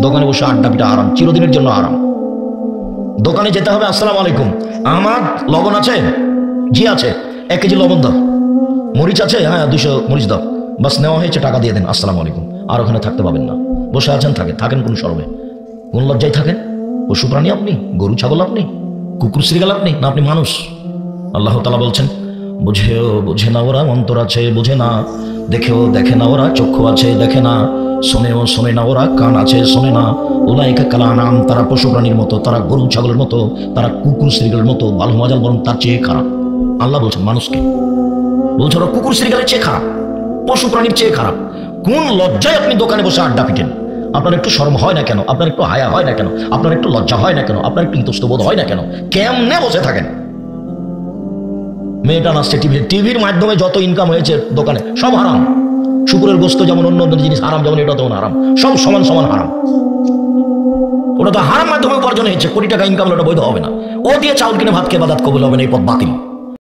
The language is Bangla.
দোকানে বসে আড্ডা পিটা আরাম, চিরদিনের জন্য আরাম। দোকানে যেতে হবে, আসসালামু আলাইকুম, আমার লবণ আছে? জি আছে। 1 কেজি লবণ দাও। মরিচ আছে? হ্যাঁ 200 মরিচ দাও। বাস নেওয়া হয়েছে, টাকা দিয়ে দেন, আসসালামু আলাইকুম। আর ওখানে থাকতে পাবেন না। বসে আছেন, থাকেন কোন শরমে, কোন লজ্জায় থাকেন? পশু প্রাণী আপনি? গরু ছাগল আপনি? কুকুর শ্রীগাল আপনি? না আপনি মানুষ? আল্লাহ তাআলা বলছেন, বুঝেও বোঝে না ওরা, অন্তর আছে বোঝে না, দেখেও দেখে না ওরা, চক্ষু আছে দেখে না, শোনেও শোনে না ওরা, কান আছে শোনে না। উলাইকা কাল আনআম, তারা পশু প্রাণীর মতো, তারা গরু ছাগলের মতো, তারা কুকুর শ্রীগালের মতো, বাল মাজাল বরং তার চেয়ে খারাপ। আল্লাহ বলছেন মানুষকে, বলছে ওরা কুকুর শ্রীগালের চেয়ে খারাপ, পশু প্রাণীর চেয়ে খারাপ। কোন লজ্জায় আপনি দোকানে বসে আড্ডা পিটেন? আপনার একটু শরম হয় না কেন? আপনার একটু হায়া হয় না কেন? আপনার একটু লজ্জা হয় না কেন? আপনার একটু ইতস্তবোধ হয় না কেন? কেমনে বসে থাকেন? মেয়েটা নাচছে টিভির মাধ্যমে যত ইনকাম হয়েছে দোকানে সব হারাম। শুকুরের গোস্ত যেমন অন্য অন্য জিনিস হারাম, যেমন এটা তেমন হারাম, সব সমান সমান হারাম। ওটা তো হারাম মাধ্যমে উপার্জন হয়েছে, কোটি টাকা ইনকাম, ওটা বৈধ হবে না। ও দিয়ে চাউল কিনে ভাত খেয়ে বাদাত কবুল হবে না, এই পথ বাতিল।